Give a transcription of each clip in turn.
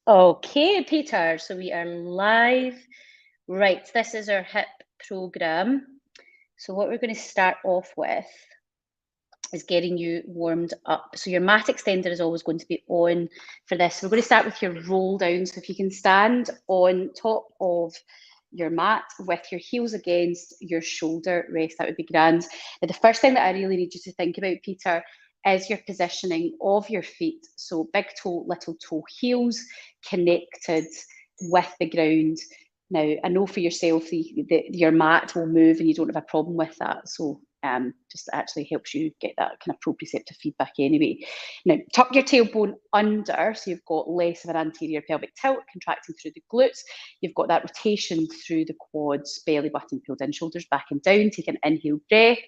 Okay, Peter, so we are live. Right, this is our hip program. So what we're going to start off with is getting you warmed up. So your mat extender is always going to be on for this. We're going to start with your roll down. So if you can stand on top of your mat with your heels against your shoulder rest, that would be grand. Now, the first thing that I really need you to think about, Peter, is your positioning of your feet. So big toe, little toe, heels connected with the ground. Now, I know for yourself, your mat will move and you don't have a problem with that. So just actually helps you get that kind of proprioceptive feedback anyway. Now, tuck your tailbone under, so you've got less of an anterior pelvic tilt, contracting through the glutes. You've got that rotation through the quads, belly button pulled in, shoulders back and down. Take an inhale breath.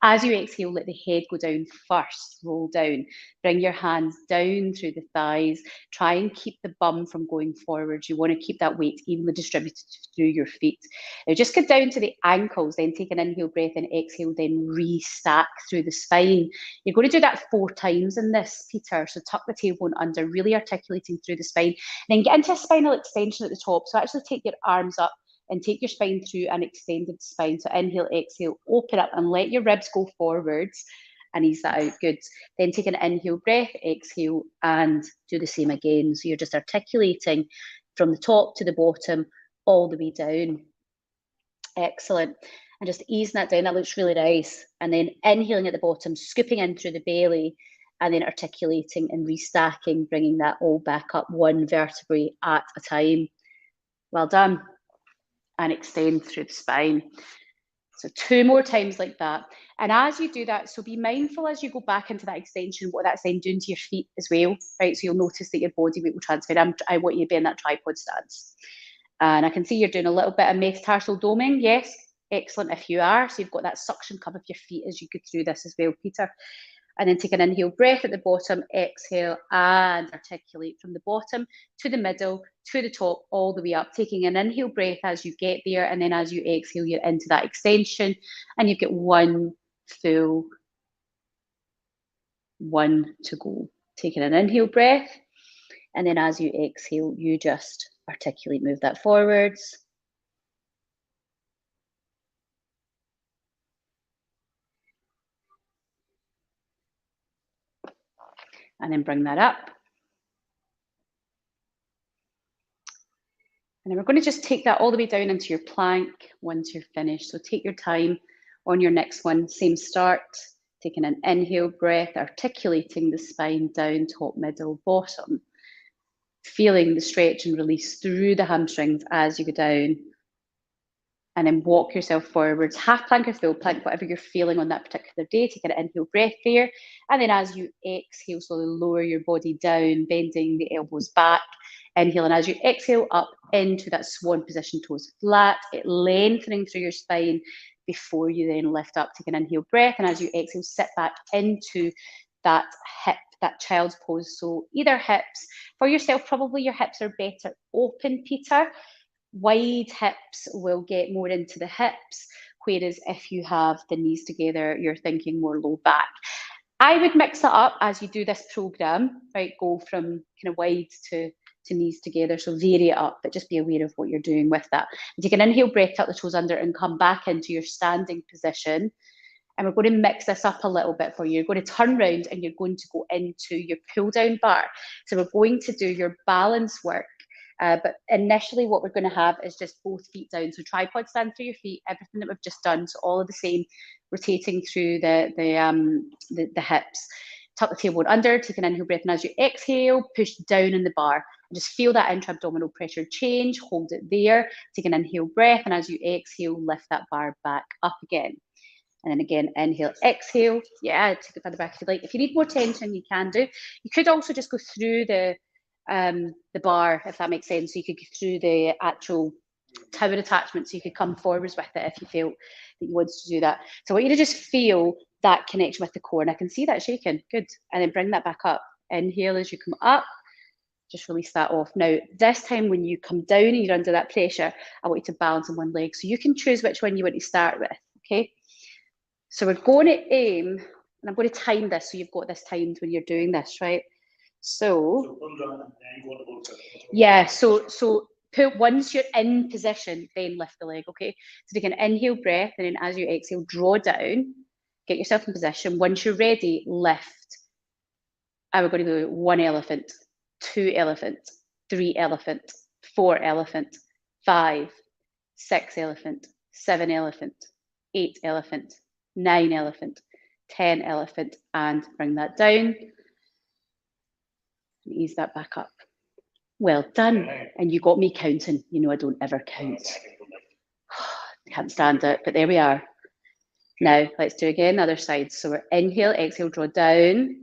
As you exhale, let the head go down first, roll down. Bring your hands down through the thighs. Try and keep the bum from going forward. You want to keep that weight evenly distributed through your feet. Now just get down to the ankles, then take an inhale breath and exhale, then restack through the spine. You're going to do that 4 times in this, Peter. So tuck the tailbone under, really articulating through the spine. And then get into a spinal extension at the top. So actually take your arms up and take your spine through an extended spine. So inhale, exhale, open up and let your ribs go forwards and ease that out. Good. Then take an inhale breath, exhale, and do the same again. So you're just articulating from the top to the bottom, all the way down. Excellent. And just easing that down. That looks really nice. And then inhaling at the bottom, scooping in through the belly, and then articulating and restacking, bringing that all back up one vertebrae at a time. Well done. And extend through the spine. So 2 more times like that. And as you do that, so be mindful as you go back into that extension, what that's then doing to your feet as well, right? So you'll notice that your body weight will transfer. I want you to be in that tripod stance. And I can see you're doing a little bit of metatarsal doming. Yes, excellent if you are. So you've got that suction cup of your feet as you go through this as well, Peter. And then take an inhale breath at the bottom, exhale, and articulate from the bottom to the middle, to the top, all the way up. Taking an inhale breath as you get there, and then as you exhale, you're into that extension, and you get 1 full, 1 to go. Taking an inhale breath, and then as you exhale, you just articulate, move that forwards. And then bring that up. And then we're going to just take that all the way down into your plank once you're finished. So take your time on your next one. Same start, taking an inhale breath, articulating the spine down, top, middle, bottom. Feeling the stretch and release through the hamstrings as you go down. And then walk yourself forwards, half plank or full plank, whatever you're feeling on that particular day. Take an inhale breath there. And then as you exhale, slowly lower your body down, bending the elbows back. Inhale, and as you exhale, up into that swan position, toes flat, lengthening through your spine before you then lift up. Take an inhale breath, and as you exhale, sit back into that hip, that child's pose. So either hips, for yourself, probably your hips are better open, Peter. Wide hips will get more into the hips, whereas if you have the knees together, you're thinking more low back. I would mix it up as you do this program, right? Go from kind of wide to knees together, so vary it up, but just be aware of what you're doing with that. And take an inhale breath, tuck the toes under and come back into your standing position. And we're going to mix this up a little bit for you. You're going to turn around and you're going to go into your pull down bar. So we're going to do your balance work. But initially what we're going to have is just both feet down. So tripod stand through your feet, everything that we've just done. So all of the same, rotating through the hips. Tuck the tailbone under, take an inhale breath, and as you exhale, push down in the bar. And just feel that intra-abdominal pressure change, hold it there. Take an inhale breath, and as you exhale, lift that bar back up again. And then again, inhale, exhale. Yeah, take it further back if you like. If you need more tension, you can do. You could also just go through the bar, if that makes sense. So you could go through the actual tower attachment, so you could come forwards with it if you felt that you wanted to do that. So I want you to just feel that connection with the core, and I can see that shaking. Good. And then bring that back up. Inhale as you come up, just release that off. Now, this time when you come down and you're under that pressure, I want you to balance on one leg. So you can choose which one you want to start with, okay? So we're going to aim, and I'm going to time this so you've got this timed when you're doing this, right? So yeah, so once you're in position, then lift the leg, okay? So take an inhale breath, and then as you exhale, draw down, get yourself in position. Once you're ready, lift. And we're going to go 1 elephant, 2 elephant, 3 elephant, 4 elephant, 5, 6 elephant, 7 elephant, 8 elephant, 9 elephant, 10 elephant, and bring that down. Ease that back up. Well done. And you got me counting. You know I don't ever count. Can't stand it, but there we are. Now let's do again, other side. So we're inhale, exhale, draw down.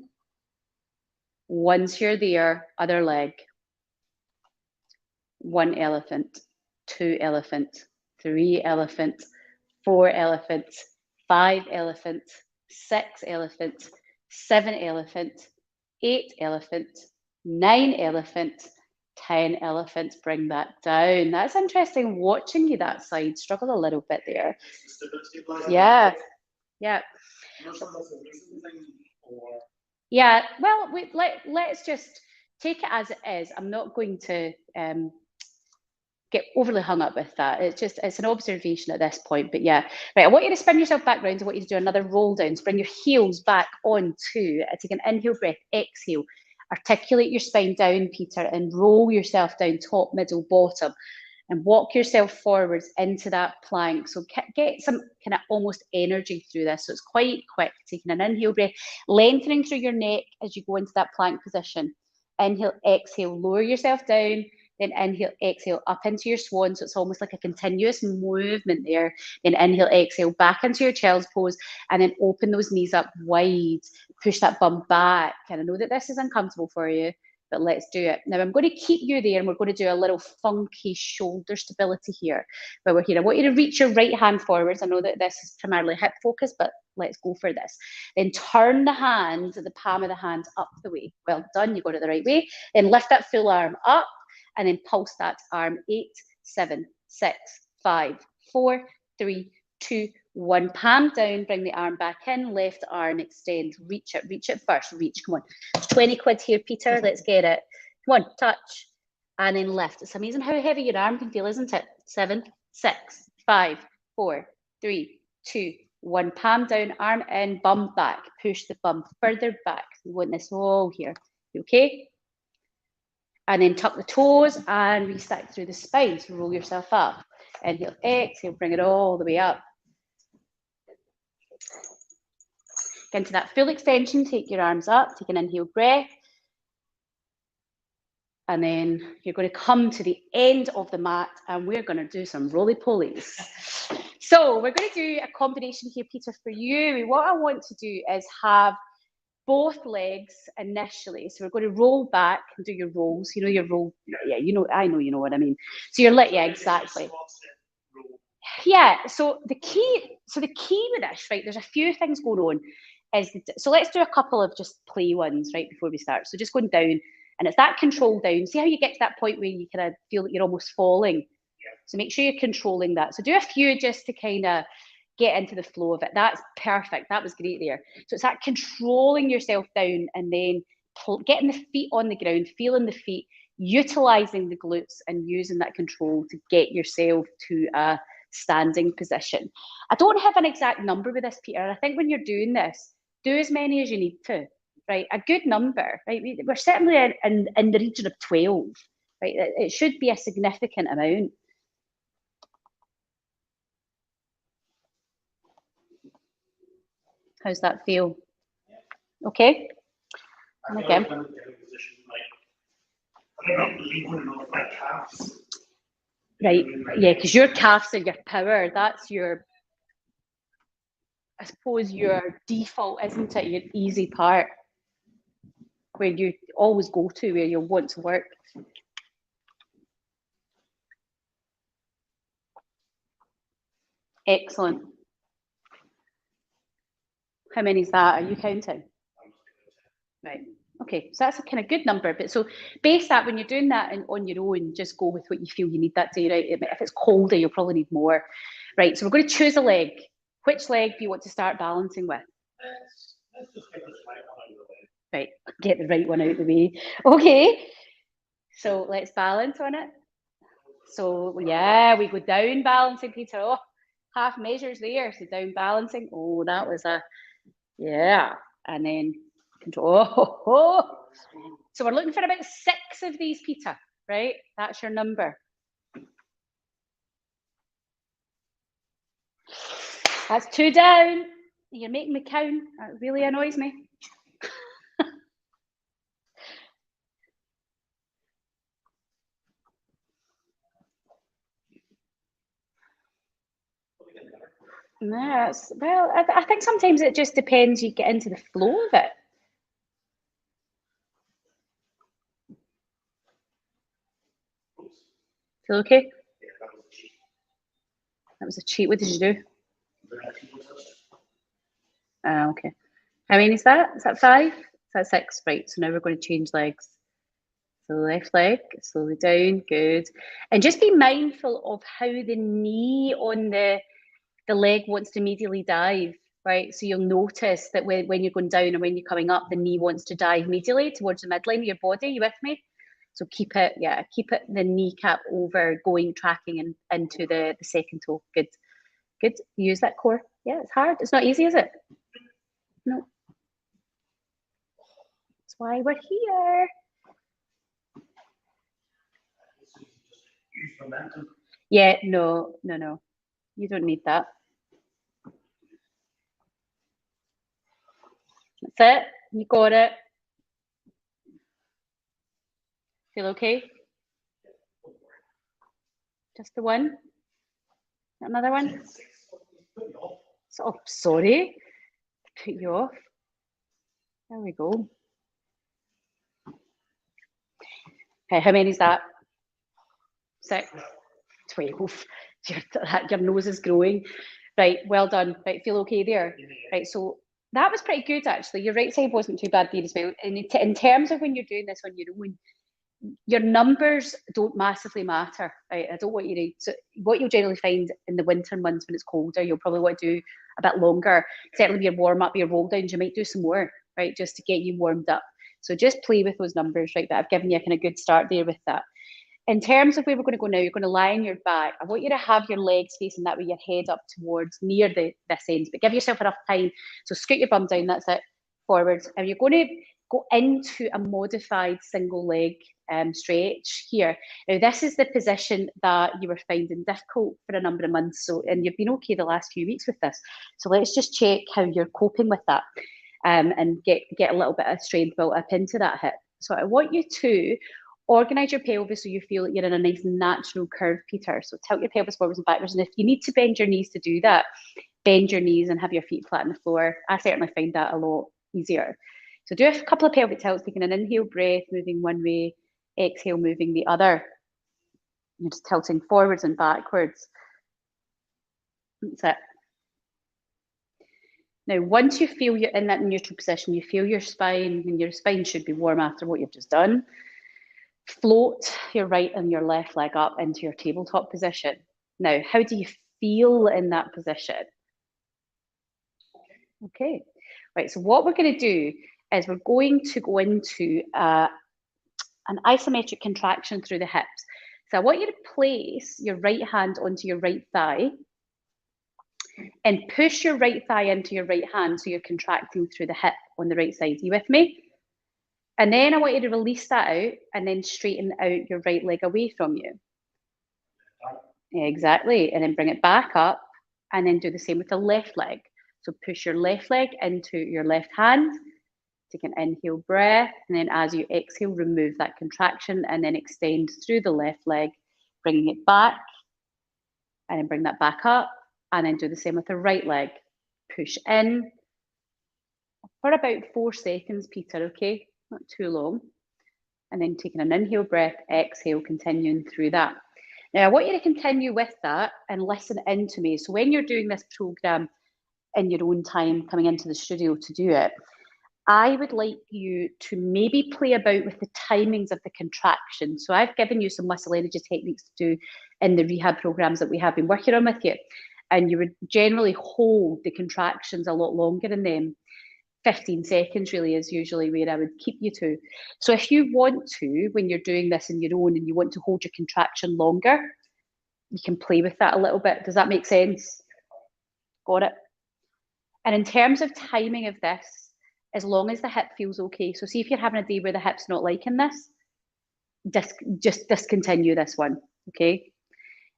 Once you're there, other leg. 1 elephant, 2 elephant, 3 elephant, 4 elephant, 5 elephant, 6 elephant, 7 elephant, 8 elephant, 9 elephant, 10 elephants. Bring that down. That's interesting watching you that side. Struggle a little bit there. Yeah. Yeah. Yeah, well, let's just take it as it is. I'm not going to get overly hung up with that. It's an observation at this point, but yeah. Right, I want you to spin yourself back round. I want you to do another roll down. So bring your heels back onto, take an inhale breath, exhale. Articulate your spine down, Peter, and roll yourself down top, middle, bottom, and walk yourself forwards into that plank. So get some kind of almost energy through this. So it's quite quick. Taking an inhale breath, lengthening through your neck as you go into that plank position. Inhale, exhale, lower yourself down. Then inhale, exhale, up into your swan. So it's almost like a continuous movement there. Then inhale, exhale, back into your child's pose, and then open those knees up wide. Push that bum back. And I know that this is uncomfortable for you, but let's do it. Now I'm going to keep you there, and we're going to do a little funky shoulder stability here. But we're here. I want you to reach your right hand forwards. I know that this is primarily hip focus, but let's go for this. Then turn the hand, the palm of the hand up the way. Well done, you got it the right way. Then lift that full arm up, and then pulse that arm. 8, 7, 6, 5, 4, 3, 2, 1. Palm down, bring the arm back in, left arm extend, reach it first, reach, come on. It's 20 quid here, Peter, let's get it. Come on, touch, and then lift. It's amazing how heavy your arm can feel, isn't it? 7, 6, 5, 4, 3, 2, 1. Palm down, arm in, bum back, push the bum further back. We want this all here, you okay? And then tuck the toes and restack through the spine. So roll yourself up. Inhale, exhale, bring it all the way up. Get into that full extension, take your arms up, take an inhale breath. And then you're going to come to the end of the mat and we're going to do some roly-polies. So we're going to do a combination here, Peter, for you. What I want to do is have both legs initially. So we're going to roll back and do your rolls. You know your roll. Yeah, you know, I know you know what I mean. So you're like, yeah, exactly. Yeah, so the key with this, right, there's a few things going on. So let's do a couple of just play ones, right, before we start. So just going down, and it's that control down. See how you get to that point where you kind of feel that you're almost falling? Yeah. So make sure you're controlling that. So do a few just to kind of get into the flow of it. That's perfect. That was great there. So it's that controlling yourself down and then getting the feet on the ground, feeling the feet, utilizing the glutes and using that control to get yourself to a standing position. I don't have an exact number with this, Peter. I think when you're doing this, do as many as you need to, right? A good number, right? We're certainly in the region of 12, right? It should be a significant amount. How's that feel? Okay. Okay. Right. Yeah, because your calves are your power. That's your, I suppose, your default, isn't it? Your easy part where you always go to, where you want to work. Excellent. How many is that? Are you counting? Right. Okay, so that's a kind of good number. But so base that when you're doing that and on your own, just go with what you feel you need that day, right? If it's colder, you'll probably need more. Right, so we're going to choose a leg. Which leg do you want to start balancing with? Right, get the right one out of the way. Okay, so let's balance on it. So yeah, we go down balancing, Peter. Oh, half measures there. So down balancing. Oh, that was a, yeah. And then control. Oh. So we're looking for about 6 of these, Peter, right? That's your number. That's 2 down. You're making me count. That really annoys me. No, well, I think sometimes it just depends. You get into the flow of it. Feel okay? That was a cheat. What did you do? Okay. How many is that? Is that 5? Is that 6? Right. So now we're going to change legs. So left leg, slowly down, good. And just be mindful of how the knee on the leg wants to immediately dive, right? So you'll notice that when you're going down and when you're coming up, the knee wants to dive immediately towards the midline of your body. You with me? So keep it, yeah, keep it the kneecap over, going, tracking into the second toe. Good, good. Use that core. Yeah, it's hard. It's not easy, is it? No. That's why we're here. Yeah, no. You don't need that. That's it. You got it. Feel okay? Just the one? Another one? Oh, sorry. Put you off. There we go. Okay, how many is that? 6, 12. Your nose is growing. Right, well done. Right, feel okay there? Right, so that was pretty good actually. Your right side wasn't too bad there as well. And in terms of when you're doing this on your own, your numbers don't massively matter, right? I don't want you to. So what you'll generally find in the winter months when it's colder, you'll probably want to do a bit longer. Certainly, your warm up, your roll downs, you might do some more, right, just to get you warmed up. So just play with those numbers, right? But I've given you a kind of good start there with that. In terms of where we're going to go now, you're going to lie on your back. I want you to have your legs facing that way, your head up towards near this end, but give yourself enough time. So scoot your bum down, that's it, forwards. And you're going to go into a modified single leg stretch here. Now, this is the position that you were finding difficult for a number of months. So, and you've been okay the last few weeks with this. So let's just check how you're coping with that and get a little bit of strength built up into that hip. So I want you to organise your pelvis so you feel like you're in a nice natural curve, Peter. So tilt your pelvis forwards and backwards. And if you need to bend your knees to do that, bend your knees and have your feet flat on the floor. I certainly find that a lot easier. So do a couple of pelvic tilts, taking an inhale breath, moving one way, exhale, moving the other. You're just tilting forwards and backwards. That's it. Now, once you feel you're in that neutral position, you feel your spine, and your spine should be warm after what you've just done. Float your right and your left leg up into your tabletop position. Now, how do you feel in that position? Okay, right, so what we're going to do is we're going to go into an isometric contraction through the hips. So I want you to place your right hand onto your right thigh and push your right thigh into your right hand so you're contracting through the hip on the right side. Are you with me? And then I want you to release that out and then straighten out your right leg away from you. Exactly. And then bring it back up and then do the same with the left leg. So push your left leg into your left hand, take an inhale breath, and then as you exhale, remove that contraction and then extend through the left leg, bringing it back, and then bring that back up, and then do the same with the right leg. Push in for about 4 seconds, Peter, okay? Not too long. And then taking an inhale breath, exhale, continuing through that. Now, I want you to continue with that and listen into me. So when you're doing this program in your own time, coming into the studio to do it, I would like you to maybe play about with the timings of the contraction. So I've given you some muscle energy techniques to do in the rehab programs that we have been working on with you. And you would generally hold the contractions a lot longer in them. 15 seconds really is usually where I would keep you to. So if you want to, when you're doing this on your own and you want to hold your contraction longer, you can play with that a little bit. Does that make sense? Got it? And in terms of timing of this, as long as the hip feels okay. So see if you're having a day where the hip's not liking this, just discontinue this one, okay?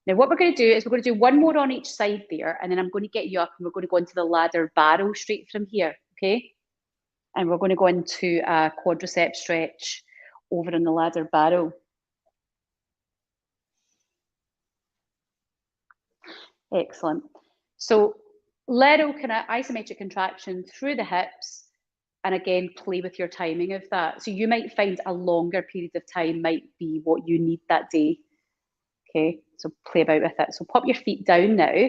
Now what we're going to do is we're going to do one more on each side there, and then I'm going to get you up and we're going to go into the ladder barrel straight from here, okay? And we're going to go into a quadricep stretch over in the ladder barrel. Excellent. So little kind of isometric contraction through the hips, and again, play with your timing of that. So you might find a longer period of time might be what you need that day. Okay, so play about with it. So pop your feet down now,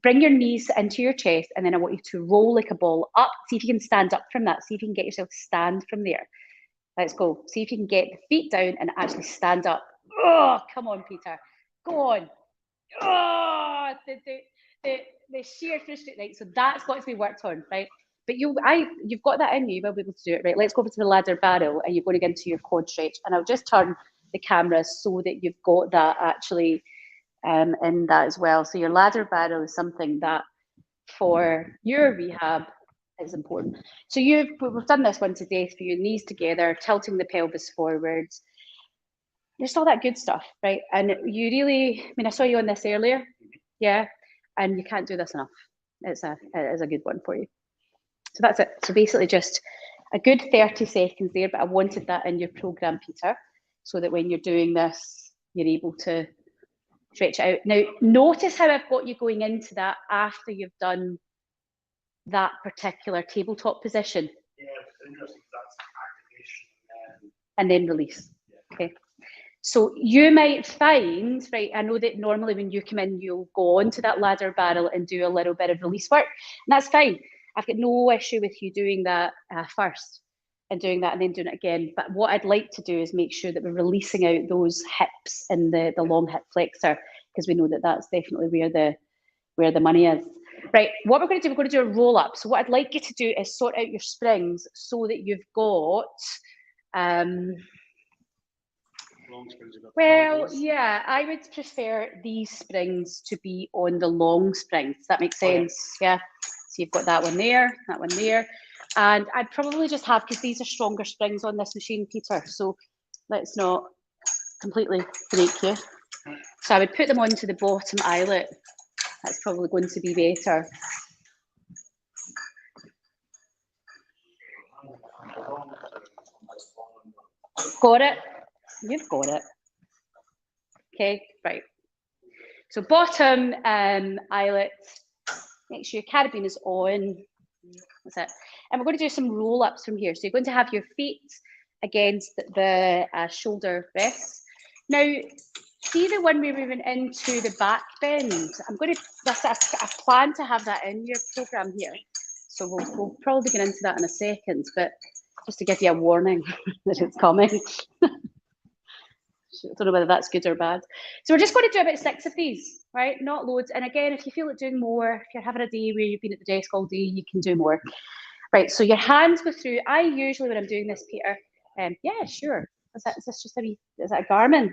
bring your knees into your chest, and then I want you to roll like a ball up. See if you can stand up from that. See if you can get yourself to stand from there. Let's go. See if you can get the feet down and actually stand up. Oh, come on, Peter. Go on. Oh, the sheer frustration. Right, so that's got to be worked on, right? But you've got that in you. You will be able to do it, right? Let's go over to the ladder barrel, and you're going to get into your quad stretch. And I'll just turn the camera so that you've got that actually in that as well. So your ladder barrel is something that for your rehab is important. So we've done this one today for your knees together, tilting the pelvis forwards. There's all that good stuff, right? And you really, I mean, I saw you on this earlier, yeah, and you can't do this enough. It is a good one for you. So that's it. So basically just a good 30 seconds there, but I wanted that in your program, Peter, so that when you're doing this, you're able to stretch it out. Now, notice how I've got you going into that after you've done that particular tabletop position. Yeah, it's interesting. That's activation and then release. Yeah. Okay. So you might find, right, I know that normally when you come in, you'll go onto that ladder barrel and do a little bit of release work, and that's fine. I've got no issue with you doing that first and doing that and then doing it again. But what I'd like to do is make sure that we're releasing out those hips in the long hip flexor, because we know that that's definitely where the money is. Right, what we're going to do, we're going to do a roll up. So what I'd like you to do is sort out your springs so that you've got, well, yeah, I would prefer these springs to be on the long springs. Does that make sense? Yeah. So you've got that one there, and I'd probably just have, because these are stronger springs on this machine, Peter. So let's not completely break you. So I would put them onto the bottom eyelet. That's probably going to be better. Got it? You've got it. Okay, right. So bottom eyelet, make sure your carabiner is on. That's it. And we're going to do some roll-ups from here. So you're going to have your feet against the shoulder rests. Now, see the one we're moving into the back bend? I plan to have that in your program here. So we'll probably get into that in a second, but just to give you a warning that it's coming. I don't know whether that's good or bad. So we're just going to do about 6 of these, right? Not loads. And again, if you feel like doing more, if you're having a day where you've been at the desk all day, you can do more. Right, so your hands go through. I usually, when I'm doing this, Peter, yeah, sure. Is this just is that a Garmin?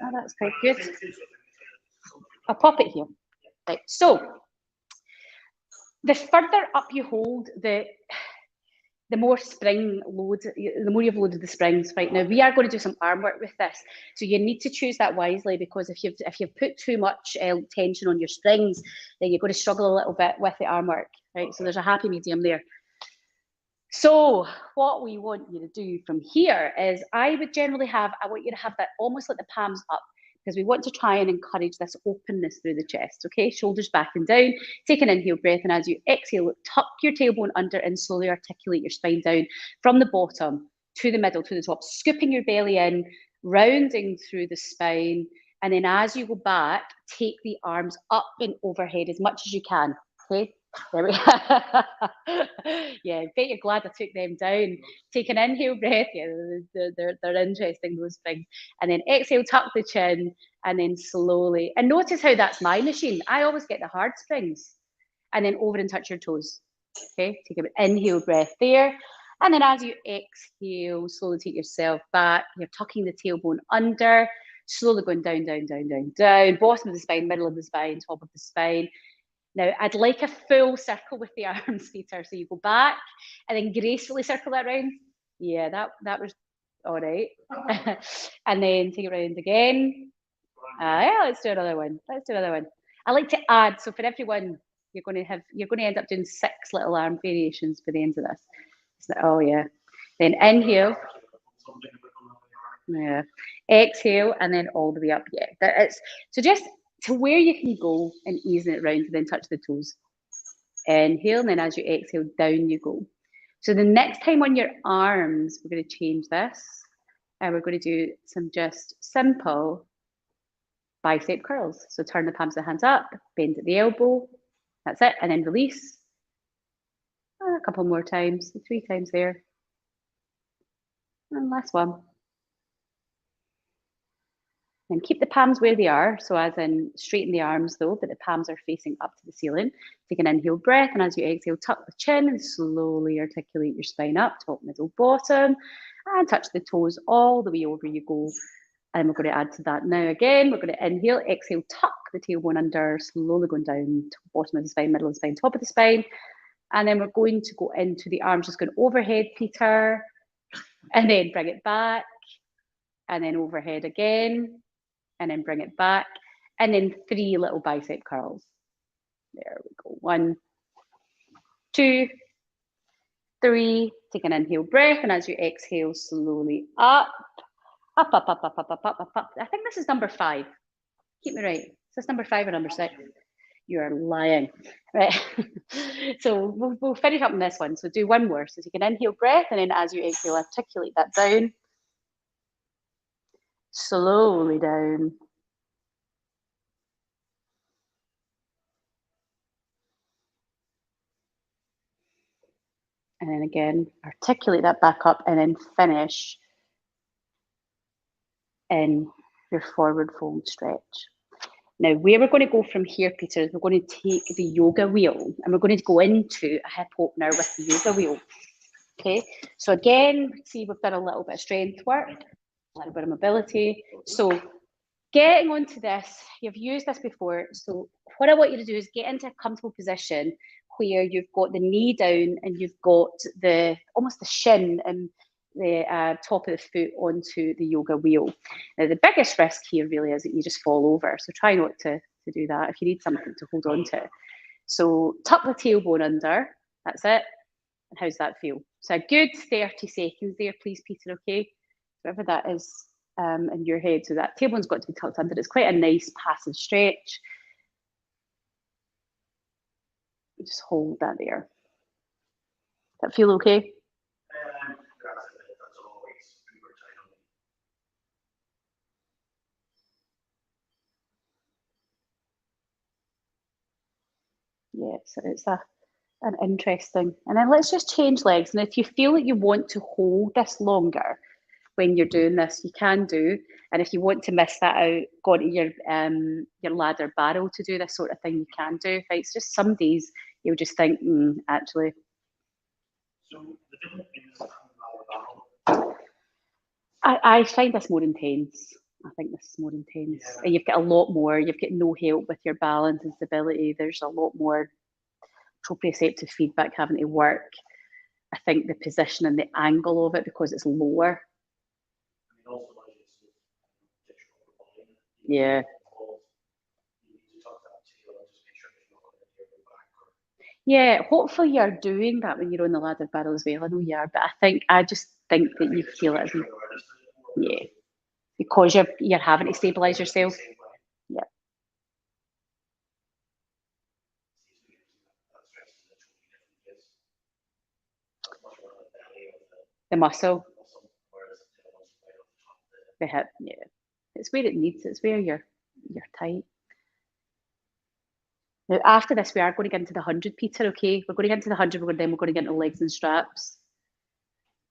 Oh, that's quite good. I'll pop it here. Right, so the further up you hold, the more spring load, the more you've loaded the springs. Right, now we are going to do some arm work with this, so you need to choose that wisely, because if you've put too much tension on your springs, then you're going to struggle a little bit with the arm work. Right, so there's a happy medium there. So what we want you to do from here is, I want you to have that almost like the palms up, because we want to try and encourage this openness through the chest, okay? Shoulders back and down, take an inhale breath, and as you exhale, tuck your tailbone under and slowly articulate your spine down from the bottom to the middle, to the top, scooping your belly in, rounding through the spine, and then as you go back, take the arms up and overhead as much as you can, okay? There we go. Yeah, I bet you're glad I took them down. Take an inhale breath. Yeah, they're interesting, those things. And then exhale, tuck the chin, and then slowly. And notice how that's my machine. I always get the hard springs. And then over and touch your toes. Okay, take an inhale breath there. And then as you exhale, slowly take yourself back. You're tucking the tailbone under, slowly going down, down, down, down, down. Bottom of the spine, middle of the spine, top of the spine. Now, I'd like a full circle with the arms, Peter. So you go back and then gracefully circle that round. Yeah, that was all right. And then take it round again. Yeah, let's do another one. Let's do another one. I like to add, so for everyone, you're going to end up doing 6 little arm variations by the end of this. So, oh yeah. Then inhale. Yeah. Exhale and then all the way up. Yeah. It's so just to where you can go and easing it round and then touch the toes. Inhale, and then as you exhale, down you go. So the next time on your arms, we're going to change this. And we're going to do some just simple bicep curls. So turn the palms of the hands up, bend at the elbow. That's it. And then release. A couple more times, 3 times there. And last one. And keep the palms where they are. So as in straighten the arms though, but the palms are facing up to the ceiling. Take an inhale breath. And as you exhale, tuck the chin and slowly articulate your spine up, top, middle, bottom. And touch the toes all the way over you go. And we're going to add to that now again. We're going to inhale, exhale, tuck the tailbone under, slowly going down to bottom of the spine, middle of the spine, top of the spine. And then we're going to go into the arms, just going overhead, Peter. And then bring it back. And then overhead again. And then bring it back. And then 3 little bicep curls. There we go. 1, 2, 3. Take an inhale breath. And as you exhale, slowly up. Up, up, up, up, up, up, up, up, up. I think this is number 5. Keep me right. Is this number 5 or number 6? You're lying. Right. So we'll finish up on this one. So do one more. So take an inhale breath, and then as you exhale, articulate that down. Slowly down. And then again, articulate that back up, and then finish in your forward fold stretch. Now, where we're going to go from here, Peter, is we're going to take the yoga wheel and we're going to go into a hip opener with the yoga wheel. Okay, so again, see, we've done a little bit of strength work, a little bit of mobility. So getting onto this, you've used this before. So what I want you to do is get into a comfortable position where you've got the knee down and you've got almost the shin and the top of the foot onto the yoga wheel. Now, the biggest risk here really is that you just fall over. So try not to do that if you need something to hold on to. So tuck the tailbone under, that's it. And how's that feel? So a good 30 seconds there, please, Peter, okay? Whatever that is in your head. So that tailbone's got to be tucked under. It's quite a nice passive stretch. Just hold that there. Does that feel okay? Yeah, so it's an interesting. And then let's just change legs. And if you feel that you want to hold this longer when you're doing this, you can do. And if you want to miss that out, go to your ladder barrel to do this sort of thing, you can do. If it's just some days you'll just think, actually. So the different things I find this more intense. I think this is more intense. Yeah. And you've got a lot more, you've got no help with your balance and stability. There's a lot more proprioceptive feedback having to work. I think the position and the angle of it, because it's lower. Yeah. Yeah, hopefully you're doing that when you're on the ladder barrel as well. I know you are, but I just think that you feel it. Yeah, because you're having to stabilise yourself. Yeah. The muscle. The hip, yeah. It's where it needs, it's where you're tight. Now, after this, we are going to get into the 100, Peter, okay? We're going to get into the 100, then we're going to get into legs and straps.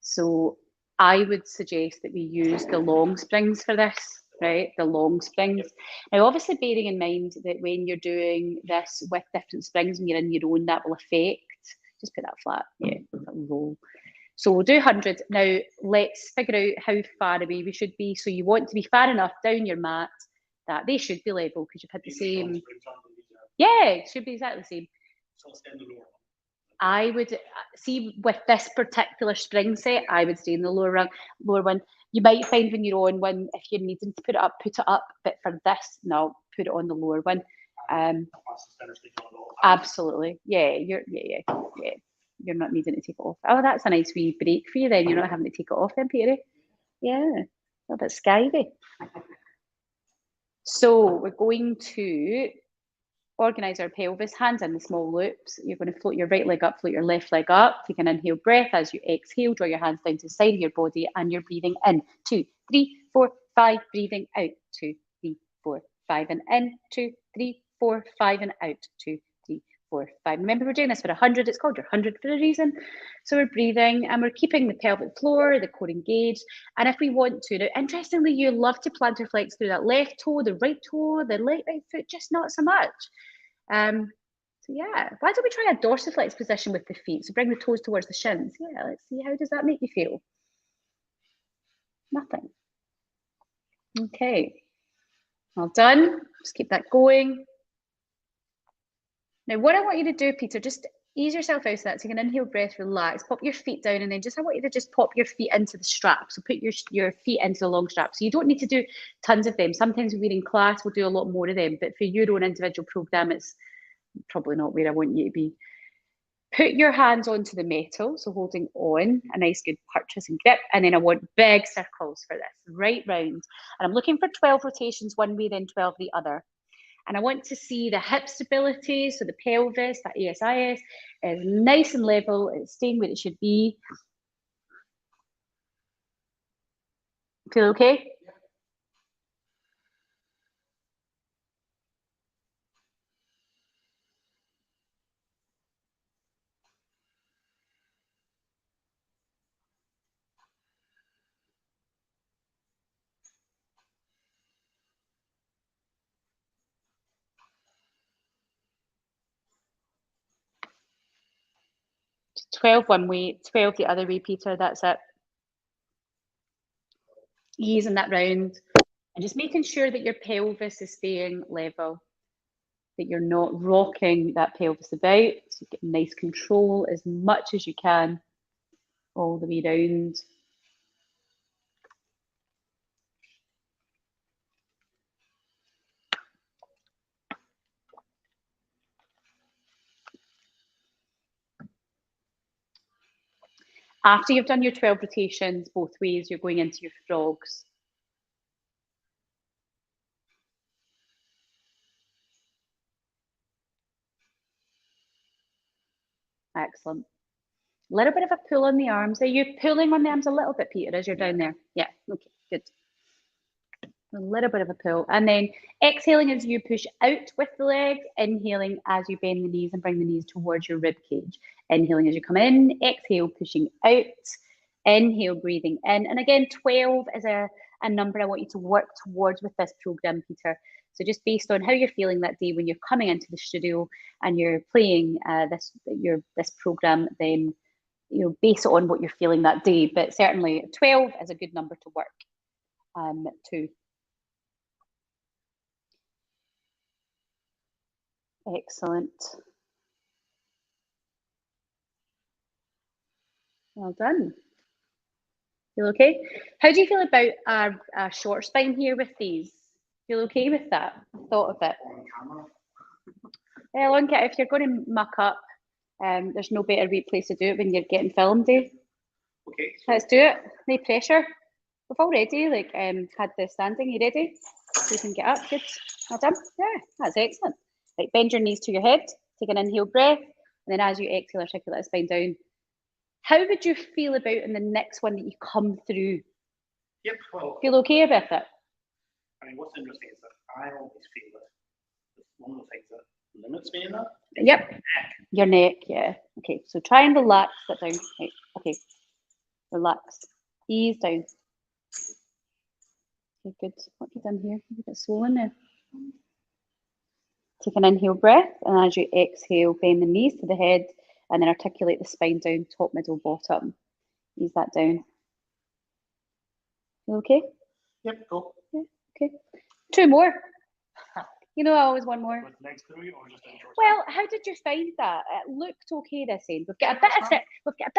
So I would suggest that we use the long springs for this, right? The long springs. Now, obviously, bearing in mind that when you're doing this with different springs and you're in your own, that will affect Just put that flat. Yeah, roll. So we'll do 100. Now let's figure out how far away we should be. So you want to be far enough down your mat that they should be level because you've had the same. Yeah, it should be exactly the same. So let's end the lower one. I would see with this particular spring set, I would stay in the lower one. You might find when you're on one, if you're needing to put it up. But for this, no, put it on the lower one. Absolutely, yeah. You're not needing to take it off. Oh, that's a nice wee break for you then. You're not having to take it off then, Peter. Yeah, a little bit skivy. So we're going to organise our pelvis, hands in the small loops. You're going to float your right leg up, float your left leg up. Take an inhale breath. As you exhale, draw your hands down to the side of your body and you're breathing in. 2, 3, 4, 5. Breathing out. 2, 3, 4, 5. And in. 2, 3, 4, 5. And out. 2, 3, 4, 5. Remember, we're doing this for 100. It's called your 100 for a reason. So we're breathing and we're keeping the pelvic floor, the core engaged. And if we want to, now interestingly, you love to plantar flex through that left toe, the right toe, the right foot, just not so much. So yeah, why don't we try a dorsiflex position with the feet? So bring the toes towards the shins. Yeah, let's see, how does that make you feel? Nothing. Okay, well done. Just keep that going. Now what I want you to do, Peter, just ease yourself out of that. Take an inhale breath, relax, pop your feet down, and then I want you to just pop your feet into the strap. So put your feet into the long strap. So you don't need to do tons of them. Sometimes when we're in class, we'll do a lot more of them, but for your own individual program, it's probably not where I want you to be. Put your hands onto the metal, so holding on, a nice good purchase and grip, and then I want big circles for this, right round. And I'm looking for 12 rotations one way, then 12 the other. And I want to see the hip stability, so the pelvis, that ASIS, is nice and level, it's staying where it should be. Feel okay? Just 12 one way, 12 the other way, Peter, that's it. Easing that round and just making sure that your pelvis is staying level, that you're not rocking that pelvis about, so get nice control as much as you can all the way round. After you've done your 12 rotations both ways, you're going into your frogs. Excellent. A little bit of a pull on the arms. Are you pulling on the arms a little bit, Peter, as you're down there? Yeah, okay, good. A little bit of a pull. And then exhaling as you push out with the legs, inhaling as you bend the knees and bring the knees towards your rib cage. Inhaling as you come in, exhale, pushing out, inhale, breathing in. And again, 12 is a number I want you to work towards with this program, Peter. So just based on how you're feeling that day when you're coming into the studio and you're playing this program, then base it on what you're feeling that day. But certainly 12 is a good number to work to. Excellent. Well done. Feel okay? How do you feel about our short spine here with these? Feel okay with that? Thought of it. Well, if you're going to muck up, there's no better place to do it when you're getting filmed, eh? Okay. Let's do it. No pressure. We've already had the standing. You ready? You can get up. Good. Well done. Yeah, that's excellent. Right, bend your knees to your head. Take an inhale breath, and then as you exhale, articulate the spine down. How would you feel about in the next one that you come through? Yep. Well, feel okay about it? I mean, what's interesting is that I always feel that it's one of the things that limits me in that. Yep. Your neck, yeah. Okay, so try and relax that down. Right. Okay. Relax. Ease down. Okay, good. What have you done here? A bit swollen there. Take an inhale breath, and as you exhale, bend the knees to the head and then articulate the spine down, top, middle, bottom. Ease that down. You okay? Yep, cool. Yeah, okay. 2 more. You know, I always want more. With legs through or just in short Well, how did you find that? It looked okay this end. We've got a bit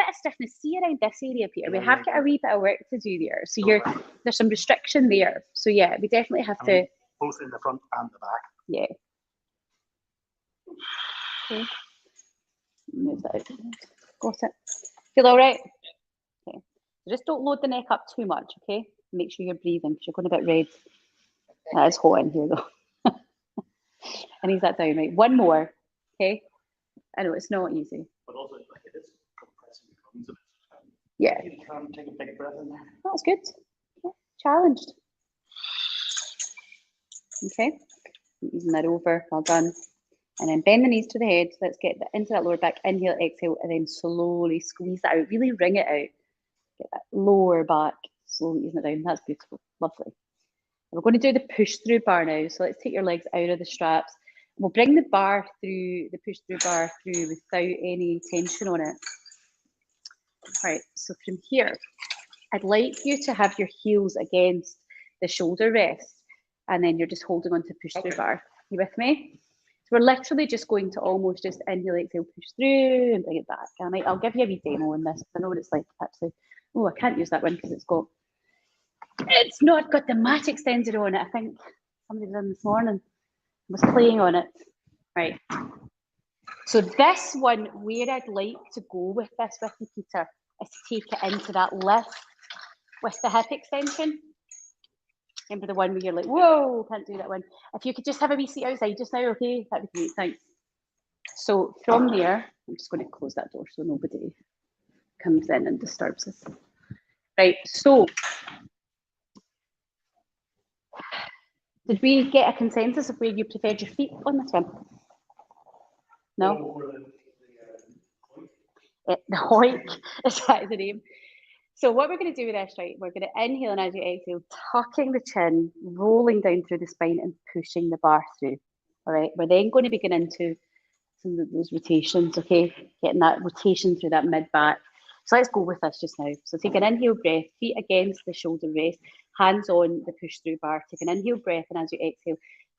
of stiffness. See around this area, Peter. We have got a wee bit of work to do there. So there's some restriction there. So yeah, we definitely have to. Both in the front and the back. Yeah. Okay. Move that out. Got it. Feel all right? Okay. So just don't load the neck up too much, okay? Make sure you're breathing because you're going a bit red. That is hot in here though. And ease that down, right? 1 more, okay? I know it's not easy. But also, like, it is compressing the lungs a bit. Yeah. You can take a big breath in there. That's good. Yeah. Challenged. Okay. Easing that over. Well done. And then bend the knees to the head. Let's get into that lower back. Inhale, exhale, and then slowly squeeze that out. Really wring it out. Get that lower back. Slowly easing it down. That's beautiful. Lovely. We're going to do the push through bar now. So let's take your legs out of the straps. We'll bring the bar through, the push through bar through without any tension on it. Right, so from here, I'd like you to have your heels against the shoulder rest, and then you're just holding on to push through bar. You with me? So we're literally just going to almost just inhale, exhale, push through and bring it back. And I'll give you a wee demo on this. I know what it's like actually. Oh, I can't use that one because it's not got the mat extender on it. I think somebody did this morning was playing on it. Right. So this one, where I'd like to go with this with you, Peter, is to take it into that lift with the hip extension. Remember the one where you're like, whoa, can't do that one. If you could just have a wee seat outside just now, okay? That'd be great, thanks. So from there, I'm just going to close that door so nobody comes in and disturbs us. Right, so did we get a consensus of where you preferred your feet on this one? No? The hoik, is that the name? So what we're going to do with this, right, we're going to inhale and as you exhale, tucking the chin, rolling down through the spine and pushing the bar through. All right, we're then going to begin into some of those rotations, okay? Getting that rotation through that mid-back. So let's go with this just now. So take an inhale breath, feet against the shoulder rest, hands on the push through bar. Take an inhale breath and as you exhale,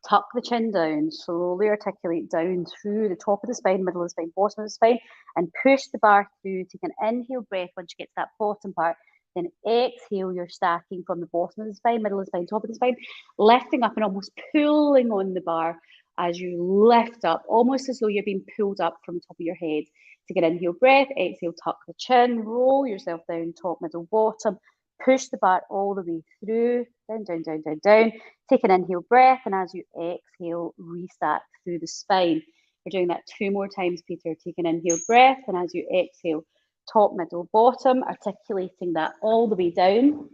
tuck the chin down, slowly articulate down through the top of the spine, middle of the spine, bottom of the spine, and push the bar through. Take an inhale breath once you get to that bottom part, then exhale, you're stacking from the bottom of the spine, middle of the spine, top of the spine, lifting up and almost pulling on the bar as you lift up, almost as though you're being pulled up from the top of your head. Take an inhale breath, exhale, tuck the chin, roll yourself down, top, middle, bottom, push the bar all the way through, down, down, down, down, down. Take an inhale breath, and as you exhale, restack through the spine. We're doing that 2 more times, Peter. Take an inhale breath, and as you exhale, top, middle, bottom, articulating that all the way down.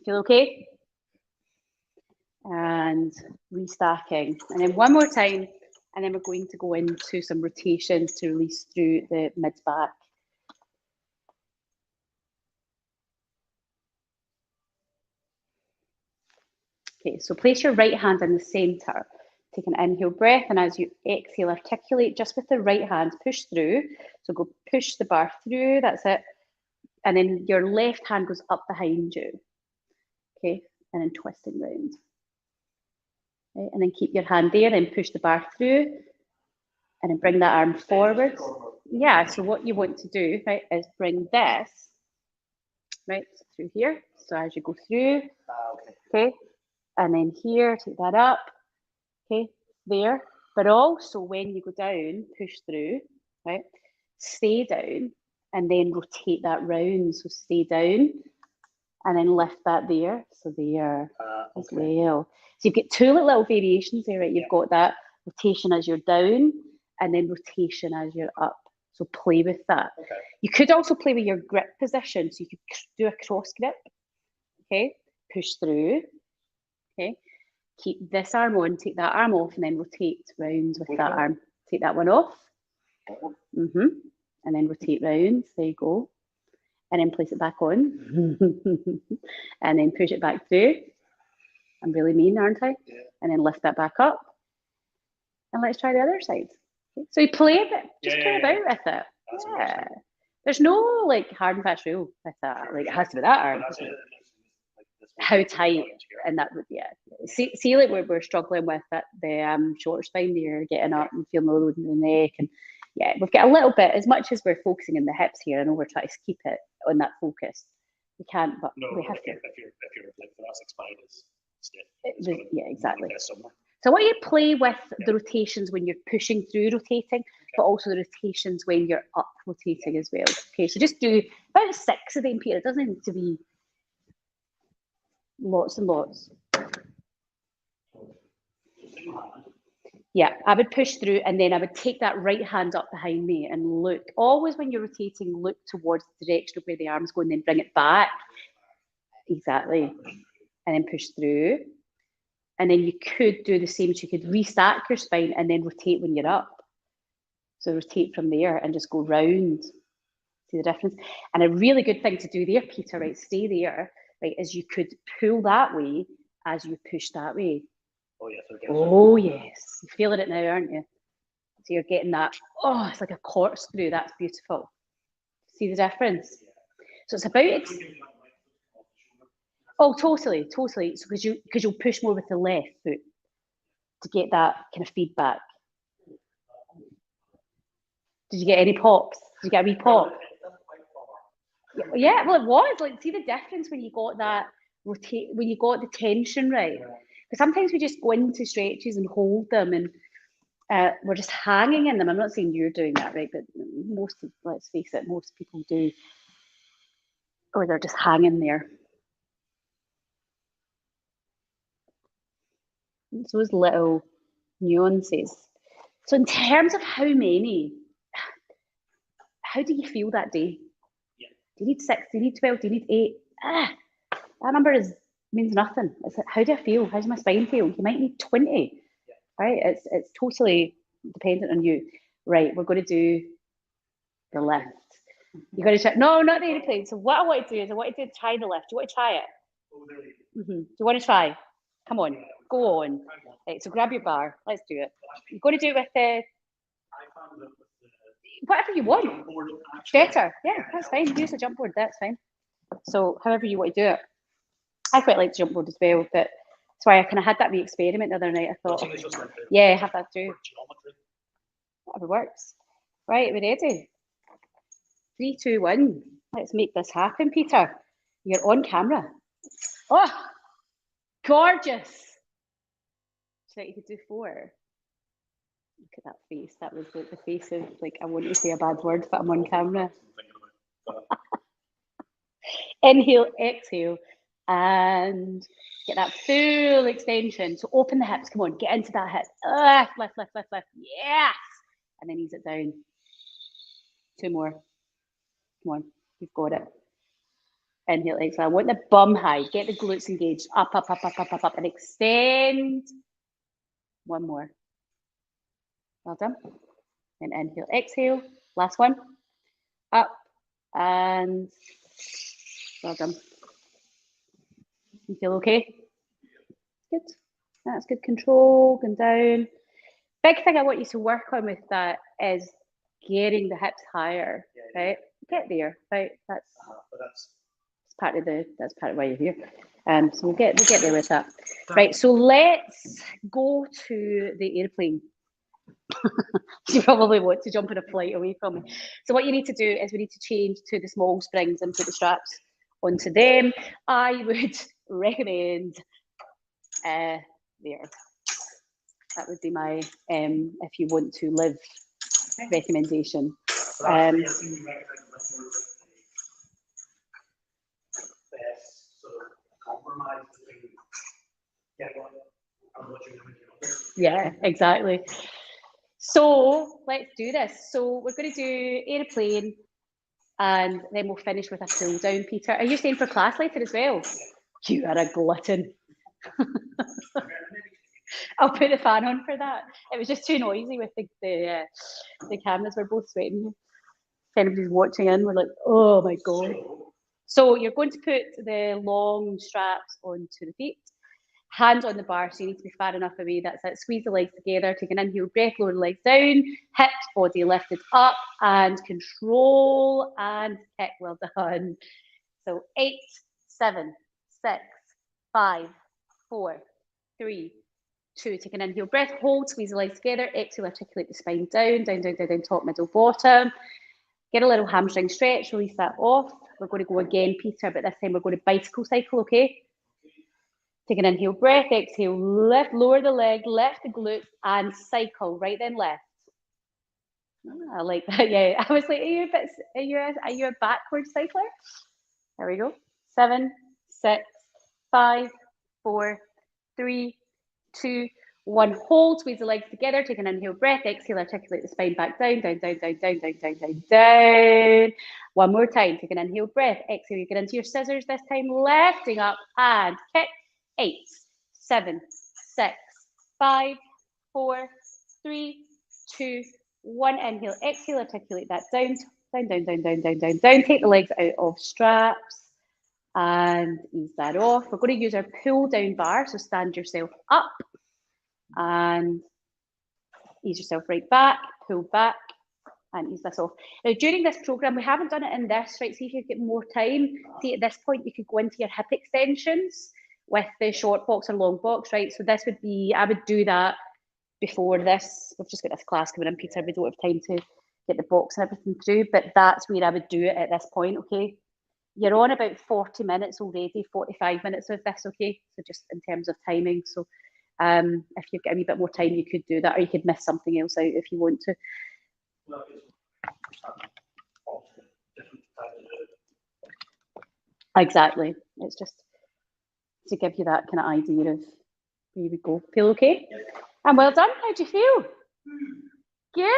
Feel okay? And restacking. And then 1 more time, and then we're going to go into some rotations to release through the mid-back. Okay, so place your right hand in the center. Take an inhale breath, and as you exhale, articulate just with the right hand, push through. So go push the bar through, that's it. And then your left hand goes up behind you. Okay, and then twisting round. Okay, and then keep your hand there, then push the bar through, and then bring that arm forward. Yeah, so what you want to do, right, is bring this, right, through here. So as you go through, okay, and then here, take that up, okay, there. But also when you go down, push through, right, stay down, and then rotate that round. So stay down, and then lift that there. So there as well. So you've got 2 little variations there, right? You've got that rotation as you're down, and then rotation as you're up. So play with that. Okay. You could also play with your grip position. So you could do a cross grip, okay? Push through, okay? Keep this arm on, take that arm off, and then rotate round with that arm. Take that one off. And then rotate round. There you go. And then place it back on. And then push it back through. I'm really mean, aren't I? Yeah. And then lift that back up. And let's try the other side. So you play it, just Yeah, play yeah, about yeah. with it. That's Yeah. interesting. There's no like hard and fast rule with that. Like it has to be that But hard. that's it. Like, this one How with the tight, lunge here. and that would, yeah. See like we're struggling with it, the short spine there, getting up and feeling the load in the neck, and yeah, we've got a little bit, as much as we're focusing in the hips here. I know we're trying to keep it on that focus. We can't, but No, we have if to. your like thoracic spine is stiff, Yeah, exactly. like this somewhere. So I want you to play with the rotations when you're pushing through rotating, but also the rotations when you're up rotating as well. Okay, so just do about 6 of them, Peter. It doesn't need to be lots and lots. Yeah, I would push through, and then I would take that right hand up behind me and look. Always when you're rotating, look towards the direction of where the arm's going, then bring it back. Exactly. And then push through. And then you could do the same. So you could restack your spine and then rotate when you're up. So rotate from there and just go round. See the difference? And a really good thing to do there, Peter, right, stay there, right, is you could pull that way as you push that way. Oh, yes. Oh, yes. You're feeling it now, aren't you? So you're getting that, oh, it's like a corkscrew. That's beautiful. See the difference? So it's about, oh, totally. So because you'll push more with the left foot to get that kind of feedback. Did you get any pops? Did you get a wee pop? Yeah, well, it was like, see the difference when you got that rotate, when you got the tension right. Because sometimes we just go into stretches and hold them, and we're just hanging in them. I'm not saying you're doing that, right? But most, let's face it, most people do, or they're just hanging there. It's those little nuances. So in terms of how many, how do you feel that day? Do you need 6? Do you need 12? Do you need 8? That number means nothing. It's like, how do I feel? How does my spine feel? You might need 20, right? It's totally dependent on you. Right, we're going to do the lift. You're going to try, no, not the aeroplane. So what I want to do is I want you to try the lift. Do you want to try it? Do you want to try? Come on, go on. Right, so grab your bar. Let's do it. You're going to do it with the, whatever you want. Better. Yeah, that's fine. Use the jump board. That's fine. So however you want to do it. I quite like the jump board as well, but that's why I kind of had that wee experiment the other night. I thought, yeah, have that too. Whatever works. Right, we're ready. 3, 2, 1. Let's make this happen, Peter. You're on camera. Oh, gorgeous. So you could do 4. Look at that face. That was like the face of, like, I wouldn't say a bad word, but I'm on camera. Inhale, exhale, and get that full extension. So open the hips. Come on, get into that hip. Lift, lift, lift, lift. Yes. And then ease it down. 2 more. Come on, you've got it. Inhale, exhale. I want the bum high. Get the glutes engaged. Up, up, up, up, up, up, up, and extend. 1 more. Well done. And inhale, exhale. Last one. Up and well done. You feel okay? Good. That's good control, going down. Big thing I want you to work on with that is getting the hips higher, right? Get there, right? That's part of why you're here. So we'll get there with that. Right. So let's go to the airplane. You probably want to jump on a flight away from me. So what you need to do is we need to change to the small springs and put the straps onto them. I would recommend there. That would be my if you want to live recommendation. Yeah, exactly. So let's do this. So we're going to do aeroplane, and then we'll finish with a pull down, Peter. Are you staying for class later as well? You are a glutton. I'll put the fan on for that. It was just too noisy with the cameras. We're both sweating. If anybody's watching in, we're like, oh my God. So you're going to put the long straps onto the feet. Hands on the bar, so you need to be far enough away. That's it. Squeeze the legs together, take an inhale breath, lower the legs down, hips, body lifted up, and control and kick. Well done. So 8, 7, 6, 5, 4, 3, 2. Take an inhale breath, hold, squeeze the legs together, exhale, articulate the spine down, down, down, down, down, top, middle, bottom. Get a little hamstring stretch, release that off. We're going to go again, Peter, but this time we're going to bicycle cycle, okay? Take an inhale breath, exhale, lift, lower the leg, lift the glutes, and cycle, right then left. Oh, I like that, yeah. I was like, are you a backward cycler? There we go. 7, 6, 5, 4, 3, 2, 1. Hold, squeeze the legs together, take an inhale breath, exhale, articulate the spine back down, down, down, down, down, down, down, down, down. One more time, take an inhale breath, exhale, you get into your scissors this time, lifting up and kick. 8, 7, 6, 5, 4, 3, 2, 1. Inhale, exhale, articulate that down, down, down, down, down, down, down, down. Take the legs out of straps and ease that off. We're going to use our pull down bar, so stand yourself up and ease yourself right back, pull back and ease this off. Now, during this program, we haven't done it in this, right? See if you get more time. See, at this point, you could go into your hip extensions with the short box or long box, right? So this would be, I would do that before this. We've just got this class coming in, Peter. We don't have time to get the box and everything through, but that's where I would do it at this point, okay? You're on about 40 minutes already, 45 minutes of this, okay? So just in terms of timing. So if you've got a wee bit more time, you could do that, or you could miss something else out if you want to. Exactly. It's just to give you that kind of idea of where you would go. Feel okay? And well done. How do you feel? Good.